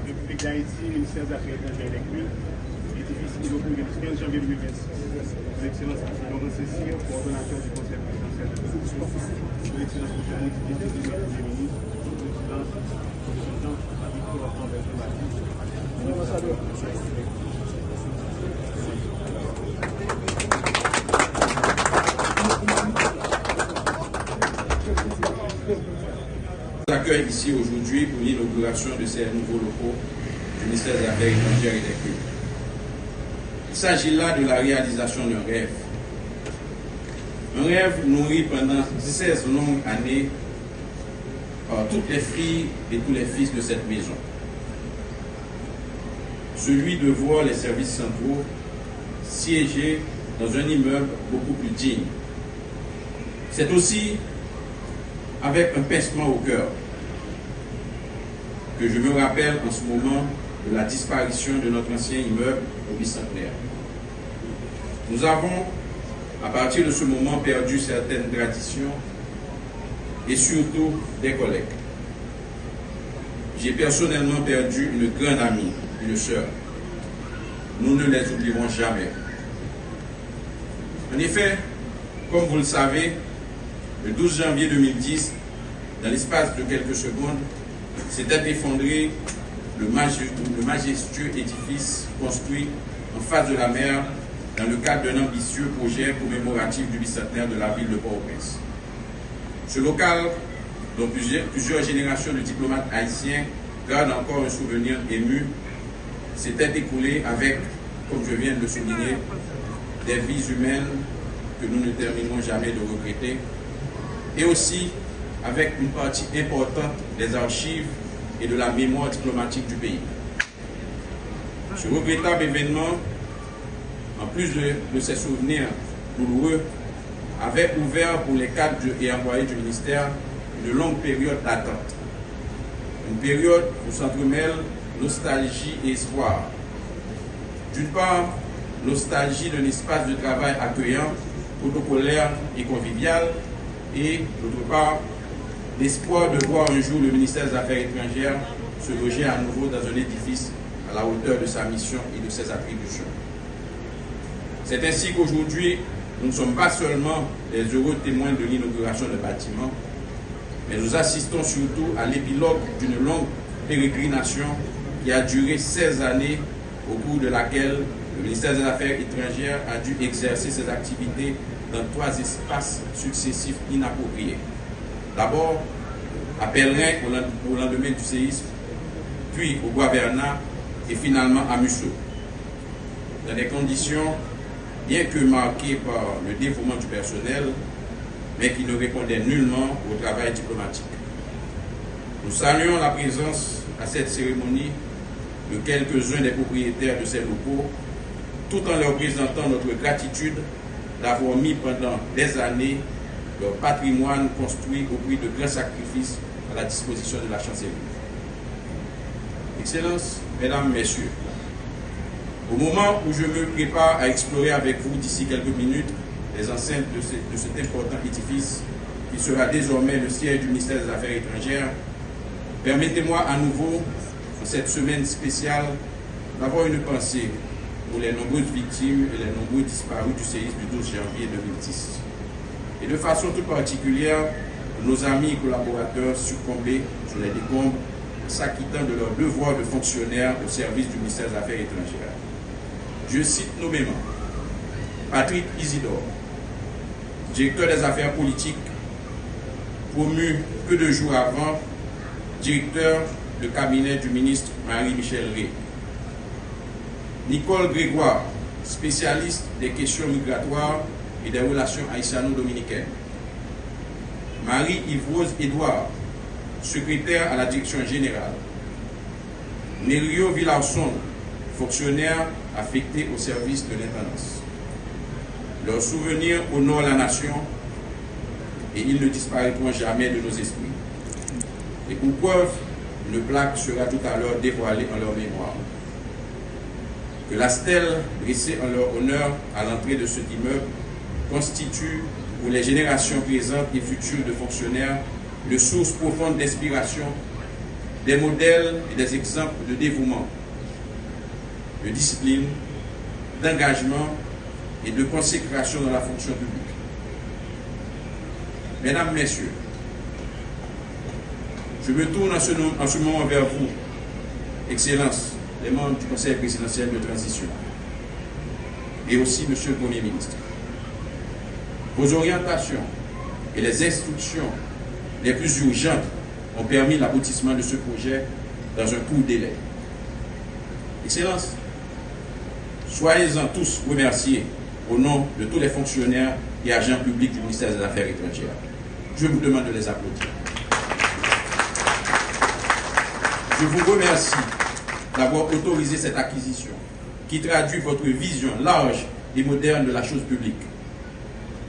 République d'Haïti, ministère des Affaires étrangères et des Cultes, édifice inauguré le 15 janvier 2026. Son Excellence Laurent Cécile, coordonnateur du Conseil présidentiel de l'Opposition, Son Excellence M. Annick Premier ministre, Son Excellence Jean-Victor Lambert Baptiste, accueille ici aujourd'hui pour l'inauguration de ces nouveaux locaux du ministère des Affaires étrangères et des Cultes. Il s'agit là de la réalisation d'un rêve. Un rêve nourri pendant 16 longues années par toutes les filles et tous les fils de cette maison. Celui de voir les services centraux siéger dans un immeuble beaucoup plus digne. C'est aussi avec un pincement au cœur que je me rappelle en ce moment de la disparition de notre ancien immeuble au bicentenaire. Nous avons, à partir de ce moment, perdu certaines traditions et surtout des collègues. J'ai personnellement perdu une grande amie, une sœur. Nous ne les oublierons jamais. En effet, comme vous le savez, le 12 janvier 2010, dans l'espace de quelques secondes, s'était effondré le majestueux édifice construit en face de la mer dans le cadre d'un ambitieux projet commémoratif du bicentenaire de la ville de Port-au-Prince. Ce local, dont plusieurs générations de diplomates haïtiens gardent encore un souvenir ému, s'était écoulé avec, comme je viens de le souligner, des vies humaines que nous ne terminerons jamais de regretter, et aussi avec une partie importante des archives et de la mémoire diplomatique du pays. Ce regrettable événement, en plus de ses souvenirs douloureux, avait ouvert pour les cadres et employés du ministère une longue période d'attente. Une période où s'entremêlent nostalgie et espoir. D'une part, nostalgie d'un espace de travail accueillant, protocolaire et convivial, et d'autre part, l'espoir de voir un jour le ministère des Affaires étrangères se loger à nouveau dans un édifice à la hauteur de sa mission et de ses attributions. C'est ainsi qu'aujourd'hui, nous ne sommes pas seulement les heureux témoins de l'inauguration d'un bâtiment, mais nous assistons surtout à l'épilogue d'une longue pérégrination qui a duré 16 années, au cours de laquelle le ministère des Affaires étrangères a dû exercer ses activités dans 3 espaces successifs inappropriés. D'abord, à Pèlerin au lendemain du séisme, puis au Bois-Bernard et finalement à Musso. Dans des conditions bien que marquées par le dévouement du personnel, mais qui ne répondaient nullement au travail diplomatique. Nous saluons la présence à cette cérémonie de quelques-uns des propriétaires de ces locaux, tout en leur présentant notre gratitude d'avoir mis pendant des années leur patrimoine construit au prix de grands sacrifices à la disposition de la chancellerie. Excellences, Mesdames, Messieurs, au moment où je me prépare à explorer avec vous d'ici quelques minutes les enceintes de cet important édifice qui sera désormais le siège du ministère des Affaires étrangères, permettez-moi à nouveau, en cette semaine spéciale, d'avoir une pensée pour les nombreuses victimes et les nombreux disparus du séisme du 12 janvier 2010. Et de façon toute particulière, nos amis et collaborateurs succombés sur les décombres en s'acquittant de leur devoir de fonctionnaire au service du ministère des Affaires étrangères. Je cite nommément Patrick Isidore, directeur des affaires politiques, promu peu de jours avant, directeur de cabinet du ministre Marie-Michel Rey. Nicole Grégoire, spécialiste des questions migratoires et des relations haïtiano-dominicaines. Marie-Yvrose Edouard, secrétaire à la direction générale. Nerio Villarson, fonctionnaire affecté au service de l'intendance. Leurs souvenirs honorent la nation et ils ne disparaîtront jamais de nos esprits. Et pour preuve, une plaque sera tout à l'heure dévoilée en leur mémoire. Que la stèle dressée en leur honneur à l'entrée de cet immeuble constitue pour les générations présentes et futures de fonctionnaires une source profonde d'inspiration, des modèles et des exemples de dévouement, de discipline, d'engagement et de consécration dans la fonction publique. Mesdames, Messieurs, je me tourne en ce moment vers vous, Excellences, les membres du Conseil présidentiel de transition, et aussi Monsieur le Premier ministre. Vos orientations et les instructions les plus urgentes ont permis l'aboutissement de ce projet dans un court délai. Excellences, soyez-en tous remerciés au nom de tous les fonctionnaires et agents publics du ministère des Affaires étrangères. Je vous demande de les applaudir. Je vous remercie d'avoir autorisé cette acquisition qui traduit votre vision large et moderne de la chose publique.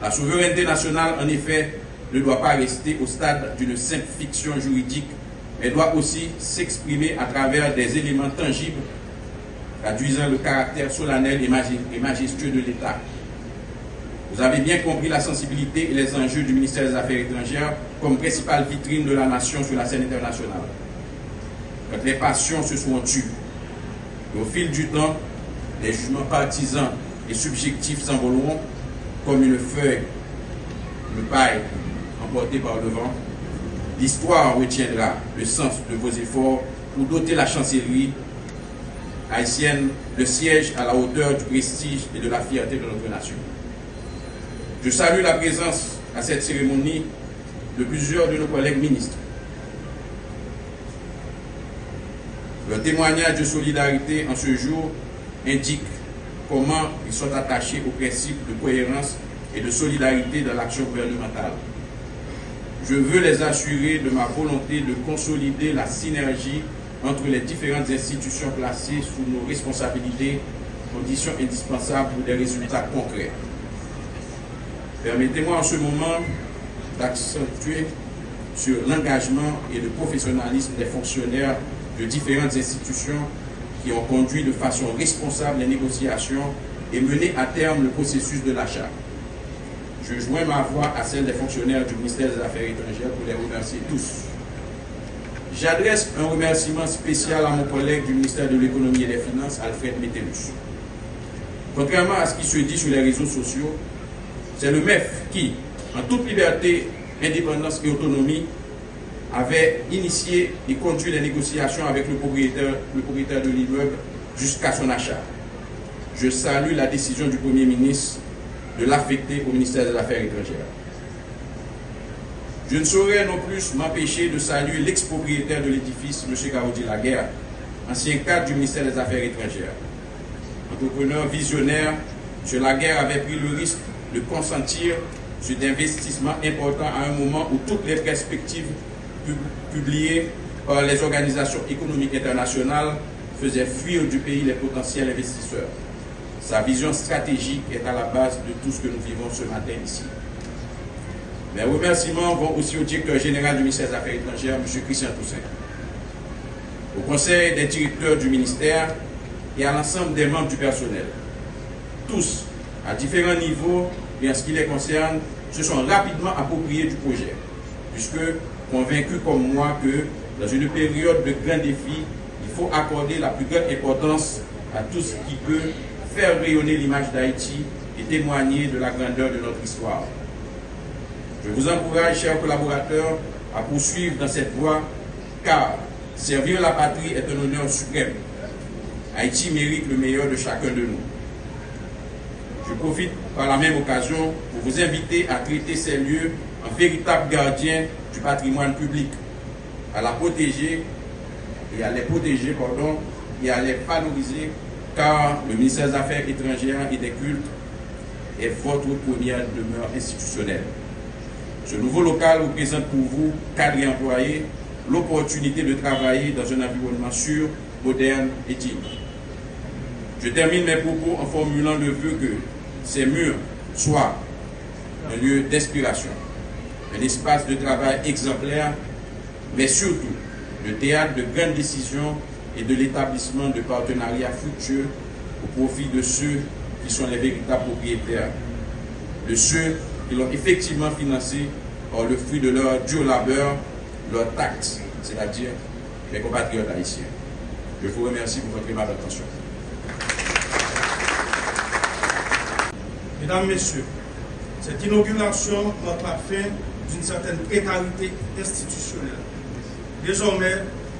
La souveraineté nationale, en effet, ne doit pas rester au stade d'une simple fiction juridique, mais doit aussi s'exprimer à travers des éléments tangibles traduisant le caractère solennel et majestueux de l'État. Vous avez bien compris la sensibilité et les enjeux du ministère des Affaires étrangères comme principale vitrine de la nation sur la scène internationale. Quand les passions se sont tues, et au fil du temps, les jugements partisans et subjectifs s'envoleront comme une feuille, une paille emportée par le vent. L'histoire retiendra le sens de vos efforts pour doter la chancellerie haïtienne de siège à la hauteur du prestige et de la fierté de notre nation. Je salue la présence à cette cérémonie de plusieurs de nos collègues ministres. Leur témoignage de solidarité en ce jour indique comment ils sont attachés au principe de cohérence et de solidarité dans l'action gouvernementale. Je veux les assurer de ma volonté de consolider la synergie entre les différentes institutions placées sous nos responsabilités, conditions indispensables pour des résultats concrets. Permettez-moi en ce moment d'accentuer sur l'engagement et le professionnalisme des fonctionnaires de différentes institutions qui ont conduit de façon responsable les négociations et mené à terme le processus de l'achat. Je joins ma voix à celle des fonctionnaires du ministère des Affaires étrangères pour les remercier tous. J'adresse un remerciement spécial à mon collègue du ministère de l'Économie et des Finances, Alfred Metellus. Contrairement à ce qui se dit sur les réseaux sociaux, c'est le MEF qui, en toute liberté, indépendance et autonomie, avait initié et conduit les négociations avec le propriétaire de l'immeuble jusqu'à son achat. Je salue la décision du Premier ministre de l'affecter au ministère des Affaires étrangères. Je ne saurais non plus m'empêcher de saluer l'ex-propriétaire de l'édifice, M. Gaudi Laguerre, ancien cadre du ministère des Affaires étrangères. Entrepreneur visionnaire, M. Laguerre avait pris le risque de consentir sur d'investissements importants à un moment où toutes les perspectives publiées par les organisations économiques internationales faisaient fuir du pays les potentiels investisseurs. Sa vision stratégique est à la base de tout ce que nous vivons ce matin ici. Mes remerciements vont aussi au directeur général du ministère des Affaires étrangères, M. Christian Toussaint, au conseil des directeurs du ministère et à l'ensemble des membres du personnel. Tous, à différents niveaux et en ce qui les concerne, se sont rapidement appropriés du projet, puisque convaincus comme moi que dans une période de grands défis, il faut accorder la plus grande importance à tout ce qui peut faire rayonner l'image d'Haïti et témoigner de la grandeur de notre histoire. Je vous encourage, chers collaborateurs, à poursuivre dans cette voie, car servir la patrie est un honneur suprême. Haïti mérite le meilleur de chacun de nous. Je profite par la même occasion pour vous inviter à traiter ces lieux en véritables gardiens du patrimoine public, à la protéger et à les protéger, et à les valoriser, car le ministère des Affaires étrangères et des cultes est votre première demeure institutionnelle. Ce nouveau local représente pour vous, cadres et employés, l'opportunité de travailler dans un environnement sûr, moderne et digne. Je termine mes propos en formulant le vœu que ces murs soit un lieu d'inspiration, un espace de travail exemplaire, mais surtout le théâtre de grandes décisions et de l'établissement de partenariats fructueux au profit de ceux qui sont les véritables propriétaires, de ceux qui l'ont effectivement financé par le fruit de leur dur labeur, leur taxe, c'est-à-dire mes compatriotes haïtiens. Je vous remercie pour votre aimable attention. Mesdames, Messieurs, cette inauguration marque la fin d'une certaine précarité institutionnelle. Désormais,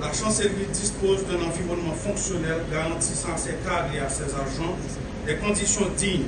la chancellerie dispose d'un environnement fonctionnel garantissant à ses cadres et à ses agents des conditions dignes,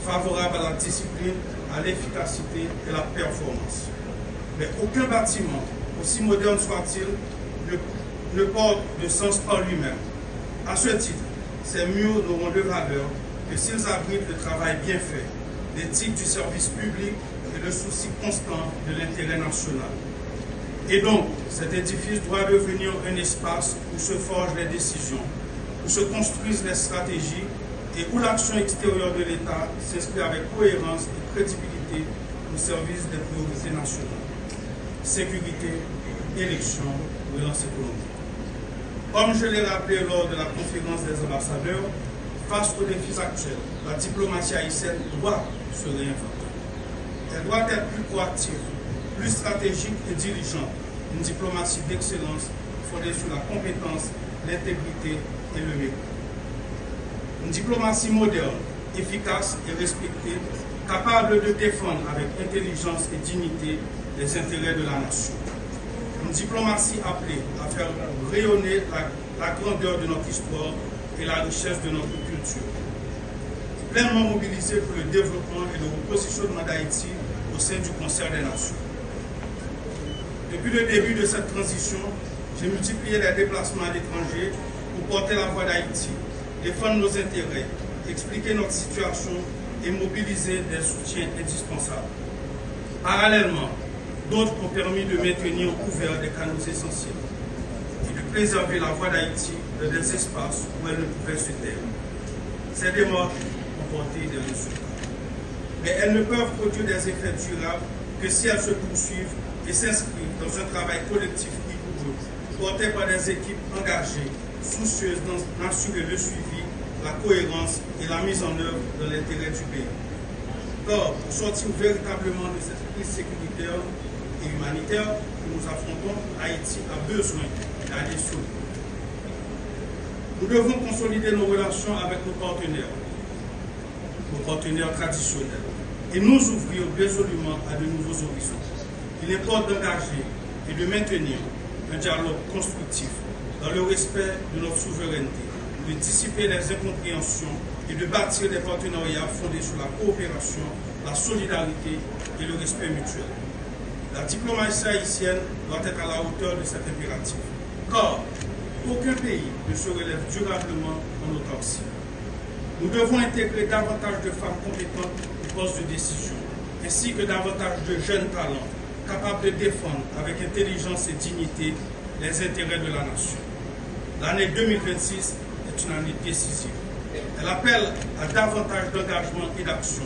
favorables à la discipline, à l'efficacité et à la performance. Mais aucun bâtiment, aussi moderne soit-il, ne porte de sens par lui-même. À ce titre, ces murs n'auront de valeur que s'ils abritent le travail bien fait, l'éthique du service public et le souci constant de l'intérêt national. Et donc, cet édifice doit devenir un espace où se forgent les décisions, où se construisent les stratégies et où l'action extérieure de l'État s'inscrit avec cohérence et crédibilité au service des priorités nationales. Sécurité, élection, relance économique. Comme je l'ai rappelé lors de la conférence des ambassadeurs, face aux défis actuels, la diplomatie haïtienne doit se réinventer. Elle doit être plus proactive, plus stratégique et diligente. Une diplomatie d'excellence fondée sur la compétence, l'intégrité et le mérite. Une diplomatie moderne, efficace et respectée, capable de défendre avec intelligence et dignité les intérêts de la nation. Une diplomatie appelée à faire rayonner la grandeur de notre histoire et la richesse de notre culture. Pleinement mobilisée pour le développement et le repositionnement d'Haïti au sein du concert des nations. Depuis le début de cette transition, j'ai multiplié les déplacements à l'étranger pour porter la voix d'Haïti, défendre nos intérêts, expliquer notre situation et mobiliser des soutiens indispensables. Parallèlement, d'autres ont permis de maintenir ouverts des canaux essentiels et de préserver la voix d'Haïti dans des espaces où elle ne pouvait se taire. Ces démarches ont porté des résultats. Mais elles ne peuvent produire des effets durables que si elles se poursuivent et s'inscrivent dans un travail collectif rigoureux, porté par des équipes engagées, soucieuses d'assurer le suivi, la cohérence et la mise en œuvre de l'intérêt du pays. Or, pour sortir véritablement de cette crise sécuritaire et humanitaire que nous affrontons, Haïti a besoin d'aller sur. Nous devons consolider nos relations avec nos partenaires traditionnels, et nous ouvrir résolument à de nouveaux horizons. Il importe d'engager et de maintenir un dialogue constructif dans le respect de notre souveraineté, de dissiper les incompréhensions et de bâtir des partenariats fondés sur la coopération, la solidarité et le respect mutuel. La diplomatie haïtienne doit être à la hauteur de cet impératif, car aucun pays ne se relève durablement en autarcie. Nous devons intégrer davantage de femmes compétentes aux postes de décision, ainsi que davantage de jeunes talents capables de défendre avec intelligence et dignité les intérêts de la nation. L'année 2026 est une année décisive. Elle appelle à davantage d'engagement et d'action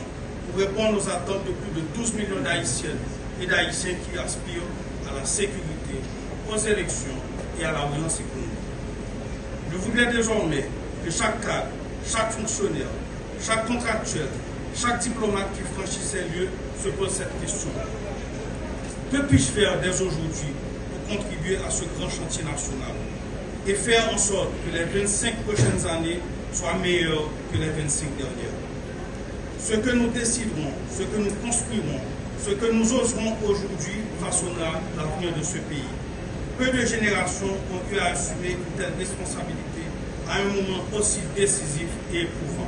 pour répondre aux attentes de plus de 12 millions d'Haïtiennes et d'Haïtiens qui aspirent à la sécurité, aux élections et à la relance économique. Je voudrais désormais que chaque cadre, chaque fonctionnaire, chaque contractuel, chaque diplomate qui franchit ces lieux se pose cette question. Que puis-je faire dès aujourd'hui pour contribuer à ce grand chantier national et faire en sorte que les 25 prochaines années soient meilleures que les 25 dernières? Ce que nous déciderons, ce que nous construirons, ce que nous oserons aujourd'hui façonnera l'avenir de ce pays. Peu de générations ont eu à assumer une telle responsabilité à un moment aussi décisif et éprouvant.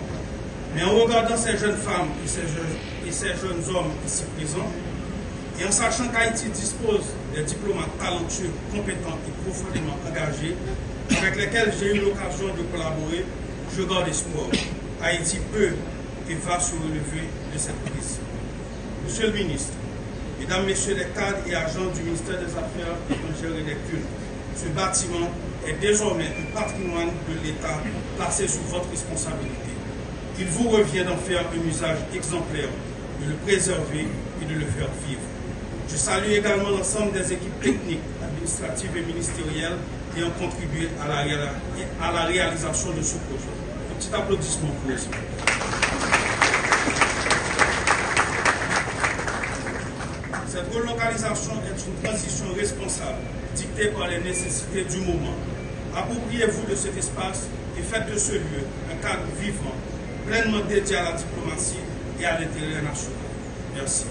Mais en regardant ces jeunes femmes et ces jeunes hommes ici présents, et en sachant qu'Haïti dispose des diplomates talentueux, compétents et profondément engagés, avec lesquels j'ai eu l'occasion de collaborer, je garde espoir. Haïti peut et va se relever de cette crise. Monsieur le ministre, Mesdames, Messieurs les cadres et agents du ministère des Affaires étrangères et des Cultes, ce bâtiment est désormais un patrimoine de l'État placé sous votre responsabilité. Il vous revient d'en faire un usage exemplaire de le préserver et de le faire vivre. Je salue également l'ensemble des équipes techniques, administratives et ministérielles qui ont contribué à la réalisation de ce projet. Un petit applaudissement pour eux. Cette relocalisation est une transition responsable, dictée par les nécessités du moment. Appropriez-vous de cet espace et faites de ce lieu un cadre vivant, pleinement dédié à la diplomatie et à l'intérêt national. Merci.